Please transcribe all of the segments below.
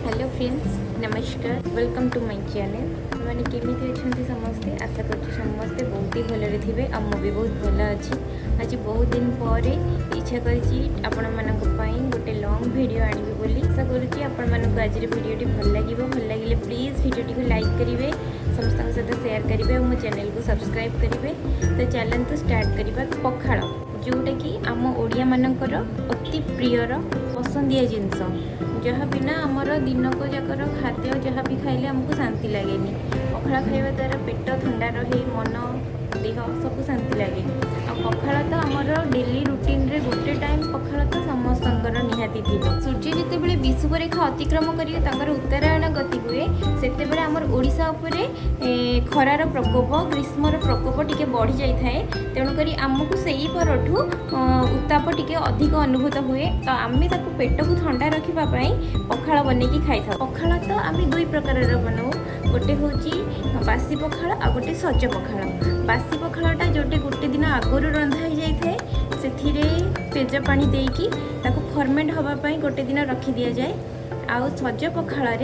Hello friends, नमस्कार। Welcome to my channel. मैंने केमी अच्छा समस्ते आशा कर समस्ते बहुत ही भलरे थे आ भी बहुत भल अच्छी। आज बहुत दिन पर इच्छा कर गोटे लॉन्ग वीडियो आनिबी बोली आशा करुँची आपण आज वीडियोटी भल लगे प्लीज वीडियोटी को लाइक करेंगे, समस्त सहित सेयार करेंगे और मो चैनल को सब्सक्राइब करेंगे। तो चलते स्टार्ट करवा पखाड़, जोटा कि आम ओडिया मानकर अति प्रियर पसंदिया जिनस, जहाँ बिना आमर दिनक जाकर खाद्य जहाँ भी खाइले आमको शांति लगे। पखाड़ खाइबा द्वारा पेट ठंडा रहे, मन देह सब शांति लगे। आ पखाड़ तो आमर डेली रूटीन रे गोटे टाइम पखाड़ तो समस्तंकर निहाती थी। सूर्य जितेबाला विषुव रेखा अतिक्रम कर उत्तरायण गति हुए से आमर ओडिशा उपरे खरार प्रकोप ग्रीष्मर प्रकोप टिके बढ़ी जाए, तेणुक आमको से परठू उत्ताप टिके अधिक अनुभूत हुए। तो आम पेट को ठंडा रखापी पखाड़ बनैकी खाई था। पखाड़ तो आम दुई प्रकार बनाऊ, गोटे हूँ बासी पखाड़ आ गोटे सज पखाड़। बासी पखाड़टा जोटे गोटे दिन आगुरी रंधा हो जाए से पेज पानी देकी फर्मेंट हाँपाई गोटे दिन रखी दि जाए। आउ सज पखाड़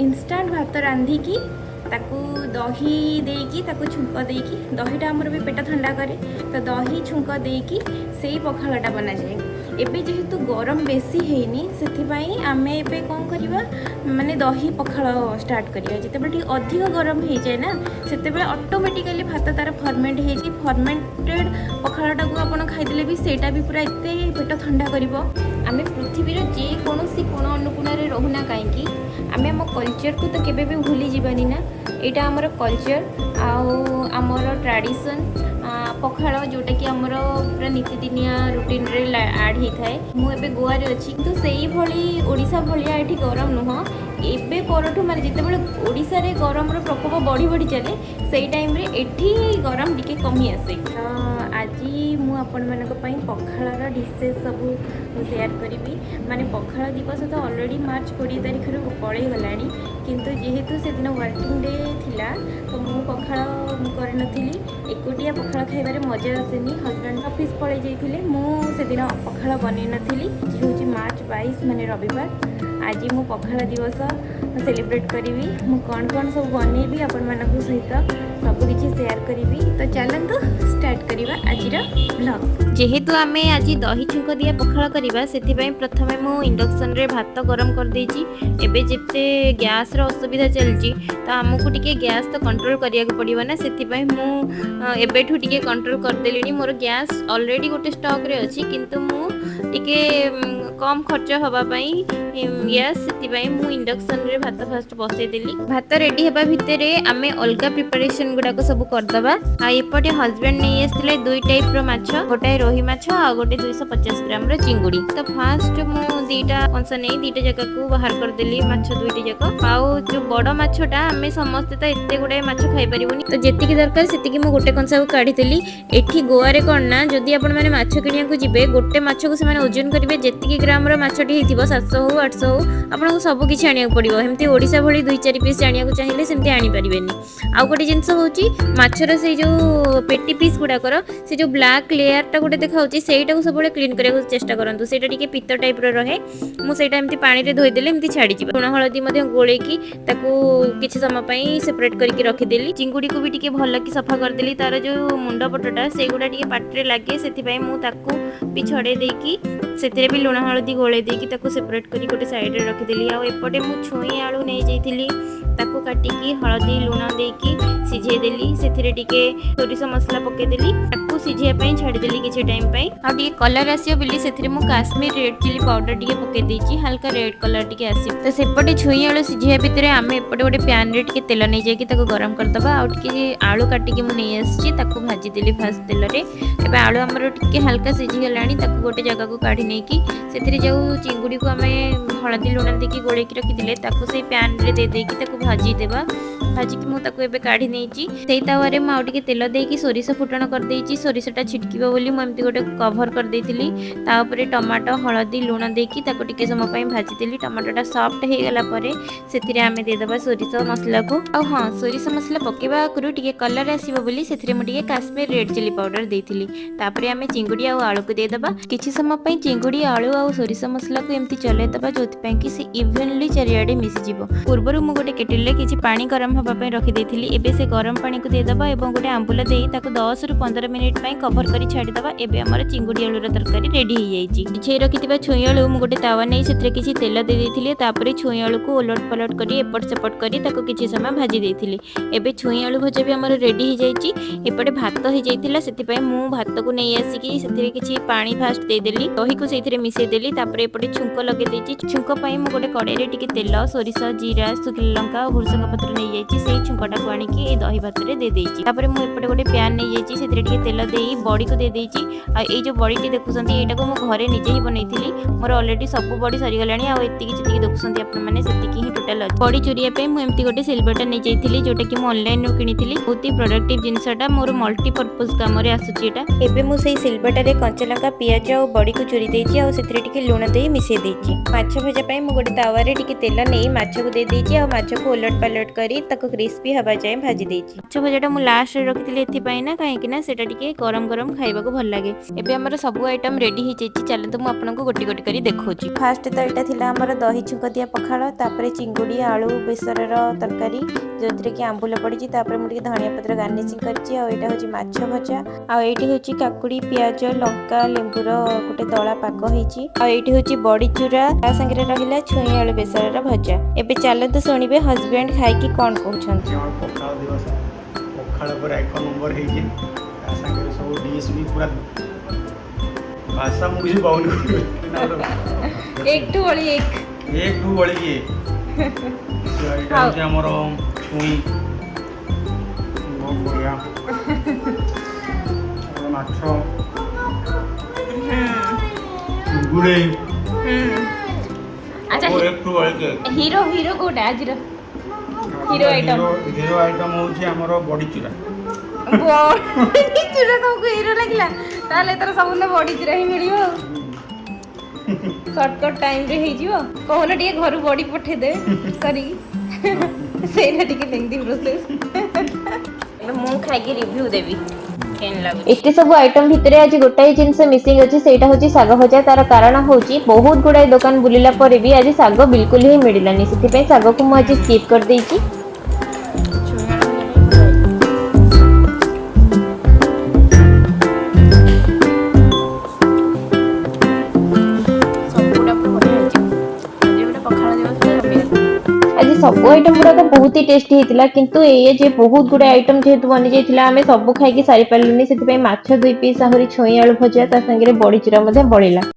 इंस्टांट भात रांधिकी ताकू दही देकी छुंक देकी, दहीटा आमर भी पेट ठंडा करे तो दही छुंक देकी से पखाड़टा बना जाए। एबे जेहेतु गरम बेसी हैनी से आम ए कौन करवा माने दही पखाड़ स्टार्ट करिया। जितेबाला अधिक गरम हो जाए ना से ऑटोमेटिकली भात तार फर्मेंट हो फर्मेंटेड पखाड़टा को आप खाईदे भी सेटा भी पूरा एते पेट ठंडा करिवो। आम पृथ्वीर जेकोसी कोण अनुकोण रोना कहीं आम आम कल्चर को तो केबे भी भूली जीवानी ना। यहाँ आमर कल्चर आमर ट्रेडिशन पखाड़ जोटा कि आमर पूरा नीतिदिनिया रूटीन रे ऐड होता है। मुझे गोवा रे अच्छी तो सही भली ओडिशा भलिया एठी गरम नुह। एबे परठू माने जितेबाला ओडिशा रे गरम रो प्रकोप बढ़ी बढ़ी चले से टाइम रे एठी गरम टिके कमी आसे। आज मु आपण मानक पई पखाड़ डिशेस सब शेयर करी। माने पखाड़ दिवस तो ऑलरेडी मार्च 20 तारिख रे पड़े गलानी, किंतु जेहेतु से दिन वर्किंग डे थिला तो मु पखाड़ कर नथिली। एकोटिया पखाड़ खाइबारे मजा आसेनी। हजबैंड ऑफिस पड़े जाइथिले, मु से दिन पखाड़ बनै नथिली। जे होची मार्च 22 माने रविवार। आज मु पखाड़ दिवस सेलिब्रेट करी। मु कौन कौन सब बनैबी आपण मानक सहित सब किछि शेयर करी। तो चलंतु स्टार्ट करिवा आजिर ब्लॉग। जेहेतु आम आज दही छुंक दिया पखाड़ करवा से प्रथम मु इंडक्शन रे भात गरम कर देछि। एबे जेते गैस रो असुविधा चलछि तो आमको टिके गैस तो कंट्रोल करिया को पड़िबो ना। सेति पई मु एबेठू टिके कंट्रोल कर देलिनी। मोर गैस ऑलरेडी गोटे स्टॉक रे अछि, किंतु मु टिके कम खर्च हवा पई गैस से मु इंडक्शन रे भात फास्ट बसई देली। भात रेडी हेबा भितरे आमे अलगा प्रिपरेशन गुडा को सब करदबा। आ एपटे हस्बैंड नहीं आसले दुई टाइप रो माछ, गोटे रोही माछ आ गोटे 250 ग्राम रो चिंगुड़ी। तो फास्ट मु दीटा अंश नहीं दीटा जगह को बाहर कर देली माछ दुईटी जगह। आउ जो बड़ माछटा आमे समस्त तो एते गुडे माछ खाई परिबोनी, तो जेतिकी दरकार सेतिकी मु गोटे कंसा को काढी देली। एठी गोवा रे कोन ना जदी आपण माने माछ किनिया को जिबे गोटे माछ को से माने ओजन करिवे जेतिकी ग्राम रो माछटी हेतिबो 700 हो 800 हो आपको सब किसी आनिया पड़ो। एमती ओडिशा भली 2-4 पीस आनिया चाहिए सेमती आनीपारे। आउ गोटे जिनस हूँ माछर से जो पेटी पीस गुड़ाकर से जो ब्लैक लेयरटा गोटे देखा सेटा सब क्लीन करने को चेष्टा करूँ। से पित्त टाइप रहे मुझे एमती पानी में धोईदेले एमती छाड़ी लुण हलदी गोलेकी किसी समय सेपरेट करके रखीदेली। चिंगुड़ी को भी टी भल कि सफा करदेली। तार जो मुंड पटटा से गुड़ा टी पाटे लगे से मुझे छड़े देकी से भी लुण हलदी गोले देकी सेपरेट कर गोटे साइड रे रखीदेली। आउे मु छुई आलू नहीं जाइली ताकू काटिकी हलदी लुण देकी सिझे देली। से टिके सोरिष मसला पकेदेली ताकू सिझाई छाड़देली किसी टाइम पे। आ टिके कलर आसियो बोली से मु काश्मीर रेड चिली पाउडर टिके पके देछि, हल्का रेड कलर टिके आसी। तो सेपटे छुई आलू सिझाइबा भितर आम एपटे गोटे पैन रे टिके तेल नहीं जाइकी ताको गरम करदबा। आ टिके आलू काटिकी मु नहीं आछि ताकू भाजी देली फास्ट तेल रे। एबे आलू हमर टिके हल्का सिझी गलानी ताकू गोटे जगह को काढी नेकी सेथिरे जो चिंगुड़ी को आम हलदी लुण देकी गोलेकी रखीदेले ताकू से पैन रे दे देकी ताकू भाजी देबा। भाजिकी ମୁଁ ତାକୁ ଏବେ କାଢ଼ି ନେଇଛି। ସେଇ ତାୱାରେ ମୁଁ ଆଉ ଟିକେ ତେଲ ଦେଇକି ସୋରିଷ ଫୁଟଣ କରିଦେଇଛି। ସୋରିଷଟା ଛିଟକିବ ବୋଲି ମୁଁ ଏମିତି ଗୋଟେ କଭର କରିଦେଇଥିଲି। ତା ଉପରେ ଟମାଟୋ ହଳଦୀ ଲୁଣ ଦେଇକି ତାକୁ ଟିକେ ସମୟ ପାଇଁ ଭାଜିଦେଲି। ଟମାଟୋଟା ସଫ୍ଟ ହେଇଗଲା ପରେ ସେଥିରେ ଆମେ ଦେଇଦେବା ସୋରିଷ ମସଲାକୁ। ଆଉ ହଁ, ସୋରିଷ ମସଲା ପକାଇବା ଆଗରୁ ଟିକେ କଲର୍ ଆସିବ ବୋଲି ସେଥିରେ ମୁଁ ଟିକେ କାଶ୍ମୀର ରେଡ୍ ଚିଲି ପାଉଡର ଦେଇଥିଲି। ତାପରେ ଆମେ ଚିଙ୍ଗୁଡ଼ି ଆଉ ଆଳୁକୁ ଦେଇଦେବା। କିଛି ସମୟ ପାଇଁ ଚିଙ୍ଗୁଡ଼ି ଆଳୁ ଆଉ ସୋରିଷ ମସଲାକୁ ଏମିତି ଚଲାଇଦେବା, ଯୋଉଥିପାଇଁ କି ସେ ଇଭେନଲି ଚାରିଆଡ଼େ ମିଶିଯିବ। ପୂର୍ବରୁ ମୁଁ ଗୋଟେ କେଟିଲରେ କିଛି ପାଣି ଗରମ ହେବା ପାଇଁ ରଖିଦେଇଥିଲି। ଏବେ ସେ ଗରମ ପାଣିକୁ ଦେଇଦେବା ଏବଂ ଗୋଟେ ଆମ୍ବୁଲ ଦେଇ ତାକୁ 10ରୁ 15 ମିନିଟ୍ ପାଇଁ କଭର କରି ଛାଡ଼ିଦେବା। ଏବେ ଆମର ଚିଙ୍ଗୁଡ଼ି ଆଳୁର ତରକାରୀ ରେଡ଼ି ହେଇଯାଇଛି। ସିଝେଇ ରଖିଥିବା ଛୁଇଁ ଆଳୁ ମୁଁ ଗୋଟେ ତାୱା ନେଇ ସେଥିରେ କିଛି ତେଲ ଦେଇଦେଇଥିଲି। ତାପରେ ଛୁଇଁ ଆଳୁକୁ ଓଲଟ ପଲଟ କରି ଏପଟ ସେପଟ କରି ତାକୁ କିଛି ସମୟ ଭାଜି ଦେଇଥିଲି। ଏବେ ଛୁଇଁ ଆଳୁ ଭଜା ବି ଆମର ରେଡ଼ି ହେଇଯାଇଛି। ଏପଟେ ଭାତ ହେଇଯାଇଥିଲା, ସେଥିପାଇଁ ମୁଁ ଭାତକୁ ନେଇ ଆସିକି ସେଥିରେ କିଛି ପାଣି ଫାଷ୍ଟ ଦେଇଦେଲି, ଦହିକୁ ସେଇଥିରେ ମିଶାଇଦେଲି। ତାପରେ ଏପଟେ ଛୁଙ୍କ ଲଗାଇ ଦେଇଛି। ଛୁଙ୍କ ପାଇଁ ମୁଁ ଗୋଟେ କଡ଼େଇରେ ଟିକେ ତେଲ ସୋରିଷ ଜିରା ଶୁଖିଲା ଲଙ୍କା ଆଉ ଭୃଷଙ୍ଗ ପତ୍ର ନେଇଯାଇଛି। ସେଇ ଛୁଙ୍କଟାକୁ ଆଣିକି ଏଇ ଦହି ଭାତରେ ଦେଇଦେଇଛି। ତାପରେ ମୁଁ ଏପଟେ ଗୋଟେ ପ୍ୟାନ୍ ନେଇଯାଇଛି, ସେଥିରେ ଟିକେ ତେଲ ଦେଇ ବଡ଼ିକୁ ଦେଇଦେଇଛି। ଆଉ ଏଇ ଯେଉଁ ବଡ଼ିଟି ଦେଖୁଛନ୍ତି ଏଇଟାକୁ ମୁଁ ଘରେ ନିଜେ ହିଁ ବନେଇଥିଲି। ମୋର ଅଲରେଡ଼ି ସବୁ ବଡ଼ି ସରିଗଲାଣି, ଆଉ ଏତିକି ଯେତିକି ଦେଖୁଛନ୍ତି ଆପଣମାନେ ସେତିକି ହିଁ ଟୋଟାଲ ଅଛି। ବଡ଼ି ଚୁରିବା ପାଇଁ ମୁଁ ଏମିତି ଗୋଟେ ସିଲଭରଟା ନେଇଯାଇଥିଲି, ଯୋଉଟାକି ମୁଁ ଅନଲାଇନରୁ କିଣିଥିଲି। ବହୁତ ହି ପ୍ରଡକ୍ଟିଭ ଜିନିଷଟା, ମୋର ମଲ୍ଟିପର୍ପୋଜ କାମରେ ଆସୁଛି ଏଇଟା। ଏବେ ମୁଁ ସେଇ ସିଲଭରଟାରେ କଞ୍ଚା ଲଙ୍କା ପିଆଜ ଆଉ ବଡ଼ିକୁ ଚୁରି ଦେଇଛି, ଆଉ ସେଥିରେ ଟିକେ ଲୁଣ ଦେଇ ମିଶାଇ ଦେଇଛି। ମାଛ ଭଜା ପାଇଁ ମୁଁ ଗୋଟେ ତାୱାରେ ଟିକେ ତେଲ ନେଇ ମାଛକୁ ଦେଇଦେଇଛି, ଆଉ ମାଛକୁ ଓଲଟ ପାଲଟ କରି ତାକୁ କ୍ରିସ୍ପି ହେବା ଯାଏଁ ଭାଜି ଦେଇଛି। ମାଛ ଭଜାଟା ମୁଁ ଲାଷ୍ଟରେ ରଖିଥିଲି ଏଥିପାଇଁ ନା, କାହିଁକି ନା ସେଇଟା ଟିକେ ଗରମ ଗରମ ଖାଇବାକୁ ଭଲ ଲାଗେ। ଏବେ ଆମର ସବୁ ଆଇଟମ ରେଡ଼ି ହେଇଯାଇଛି। ଚାଲନ୍ତୁ ମୁଁ ଆପଣଙ୍କୁ ଗୋଟି ଗୋଟି କରି ଦେଖାଉଛି। ଫାଷ୍ଟ ତ ଏଇଟା ଥିଲା ଆମର ଦହି ଛୁଙ୍କ ଦିଆ ପଖାଳ, ତାପରେ ଚିଙ୍ଗୁଡ଼ି ଆଳୁ ବେସରର ତରକାରୀ ଯେଉଁଥିରେ କି ଆମ୍ବୁଲ ପଡ଼ିଛି। ତାପରେ ମୁଁ ଟିକେ ଧନିଆ ପତ୍ର ଗାର୍ନିସିଂ କରିଛି। ଆଉ ଏଇଟା ହେଉଛି ମାଛ ଭଜା, ଆଉ ଏଇଠି ହେଉଛି କାକୁଡ଼ି ପିଆଜ ଲଙ୍କା ଲେମ୍ବୁର ଗୋଟେ ଦଳା ପାଗ ହେଇଛି, ଆଉ ଏଇଠି ହେଉଛି ବଡ଼ି ଚୁରା, ତା ସାଙ୍ଗରେ ରହିଲା ଛୁଇଁ ଆଳୁ ବେସରର ଭଜା। ଏବେ ଚାଲନ୍ତୁ ଶୁଣିବେ ହଜବେଣ୍ଡ ଖାଇକି କ'ଣ କହୁଛନ୍ତି। ପଖାଳ ଦିବସ ପଖାଳ ପୁରା 1 ନମ୍ବର ହେଇଛି। ତା ସାଙ୍ଗରେ ସବୁ ଡିସ୍ ବି ପୁରା ଭାଷା ମୁଁ କିଛି ପାଉନି। एकटू बड़ी एक एक टू बड़ी ये ଏଇଟା ହେଉଛି ଆମର ଛୁଇଁ ବହୁତ ବଢ଼ିଆ ମାଛ ଚିଙ୍ଗୁଡ଼ି। अच्छा एक टू बड़ी हीरो हीरो कोटा आज हीरो आइटम ହିରୋ ଆଇଟମ୍ ହେଉଛି ଆମର ବଡ଼ି ଚୁରା। बड़ी चूरा तुमको हीरो लगला ताले तर सबने बड़ी चूरा ही मिलियो शॉर्टकट टाइम रे ही जीवो कहले टिके घर बड़ी पठे दे करी सेना टिके लेंदी प्रोसेस मु खाई के रिव्यू देबी एते सब आइटम भितर आज गोटाए जिनस मिसिंग अछि सेटा होची साग भजा। तार कारण होची बहुत गुडाए दुकान बुलिला परे भी आज साग बिल्कुल ही मिडिलानी, सेति पे साग को मु आज स्किप कर देची। आज सब आइटम गुड़ा बहुत ही टेस्टी होता, किंतु ये जे बहुत गुडा आइटम जेहेतु बनी जाइए आम सब खाई सारी पार्लुनी, से माछ 2 पीस आहरी छुई आलू भजा ता संगे बड़ी चूरा बलिला।